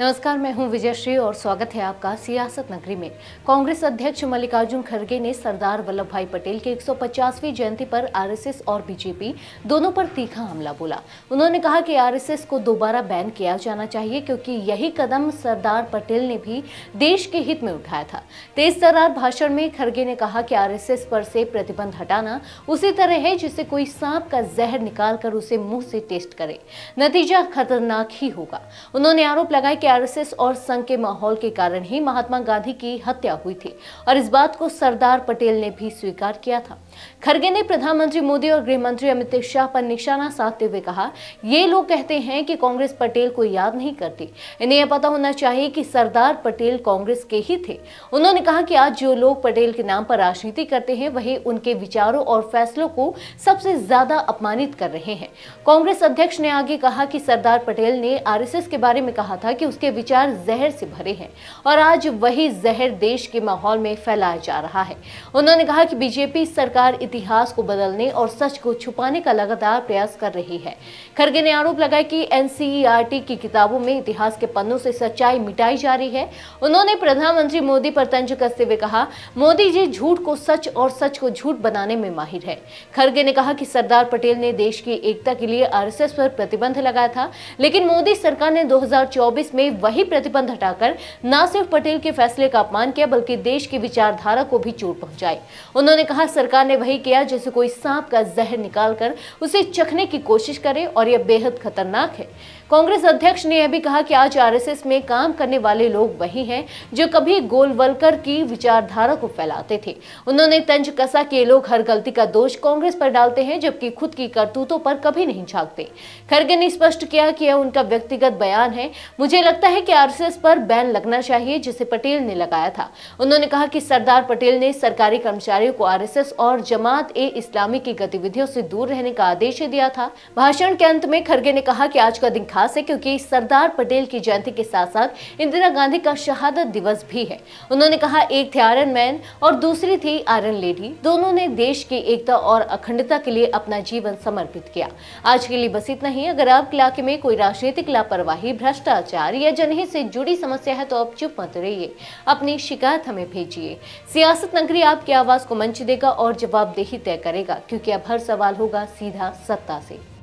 नमस्कार, मैं हूं विजयश्री और स्वागत है आपका सियासत नगरी में। कांग्रेस अध्यक्ष मल्लिकार्जुन खड़गे ने सरदार वल्लभ भाई पटेल के 150वीं जयंती पर आरएसएस और बीजेपी दोनों पर तीखा हमला बोला। उन्होंने कहा कि आरएसएस को दोबारा बैन किया जाना चाहिए क्योंकि यही कदम सरदार पटेल ने भी देश के हित में उठाया था। तेज तर्रार भाषण में खड़गे ने कहा कि आरएसएस पर से प्रतिबंध हटाना उसी तरह है जिससे कोई सांप का जहर निकाल कर उसे मुंह से टेस्ट करे, नतीजा खतरनाक ही होगा। उन्होंने आरोप लगाया आरएसएस और संघ के माहौल के कारण ही महात्मा गांधी की हत्या हुई थी और इस बात को सरदार पटेल ने भी स्वीकार किया था। खड़गे ने प्रधानमंत्री मोदी और गृह मंत्री अमित शाह पर निशाना साधते हुए कहा, ये लोग कहते हैं कि कांग्रेस पटेल को याद नहीं करती, इन्हें यह पता होना चाहिए कि सरदार पटेल कांग्रेस के ही थे। उन्होंने कहा कि आज जो लोग पटेल के नाम पर राजनीति करते हैं वही उनके विचारों और फैसलों को सबसे ज्यादा अपमानित कर रहे हैं। कांग्रेस अध्यक्ष ने आगे कहा कि सरदार पटेल ने आरएसएस के बारे में कहा था कि उसके विचार जहर से भरे हैं और आज वही जहर देश के माहौल में फैलाया जा रहा है। उन्होंने कहा कि बीजेपी सरकार इतिहास को बदलने और सच को छुपाने का लगातार प्रयास कर रही है। खड़गे ने आरोप लगाया कि एनसीईआरटी की किताबों में इतिहास के पन्नों से सच्चाई मिटाई जा रही है। उन्होंने प्रधानमंत्री मोदी पर तंज कसते हुए कहा, मोदी जी झूठ को सच और सच को झूठ बनाने में माहिर है। खड़गे ने कहा कि सरदार पटेल ने देश की एकता के लिए आरएसएस पर प्रतिबंध लगाया था, लेकिन मोदी सरकार ने 2024 में वही प्रतिबंध हटाकर न सिर्फ पटेल के फैसले का अपमान किया बल्कि देश की विचारधारा को भी चोट पहुंचाई। उन्होंने कहा, सरकार ने वही किया जैसे कोई सांप का जहर निकालकर उसे चखने की कोशिश करे और यह बेहद खतरनाक है। कांग्रेस अध्यक्ष ने यह भी कहा कि आज आरएसएस में काम करने वाले लोग वही हैं जो कभी गोलवलकर की विचारधारा को फैलाते थे। उन्होंने तंज कसा कि ये लोग हर गलती का दोष कांग्रेस पर डालते हैं जबकि खुद की करतूतों पर कभी नहीं झांकते। खड़गे ने स्पष्ट किया कि यह उनका व्यक्तिगत बयान है। मुझे लगता है कि आरएसएस पर बैन लगना चाहिए जिसे पटेल ने लगाया था। उन्होंने कहा कि सरदार पटेल ने सरकारी कर्मचारियों को आरएसएस और जमात-ए-इस्लामी की गतिविधियों से दूर रहने का आदेश दिया था। भाषण के अंत में खड़गे ने कहा कि आज का दिन खास है क्योंकि सरदार पटेल की जयंती के साथ साथ इंदिरा गांधी का शहादत दिवस भी है। उन्होंने कहा, एक थे आयरन मैन और दूसरी थी आयरन लेडी। दोनों ने देश की एकता और अखंडता के लिए अपना जीवन समर्पित किया। आज के लिए बस इतना ही। अगर आपके इलाके में कोई राजनीतिक लापरवाही, भ्रष्टाचार या जनहित से जुड़ी समस्या है तो आप चुप मत रहिए, अपनी शिकायत हमें भेजिए। सियासत नगरी आपकी आवाज को मंच देगा और जवाबदेही तय करेगा क्योंकि अब हर सवाल होगा सीधा सत्ता से।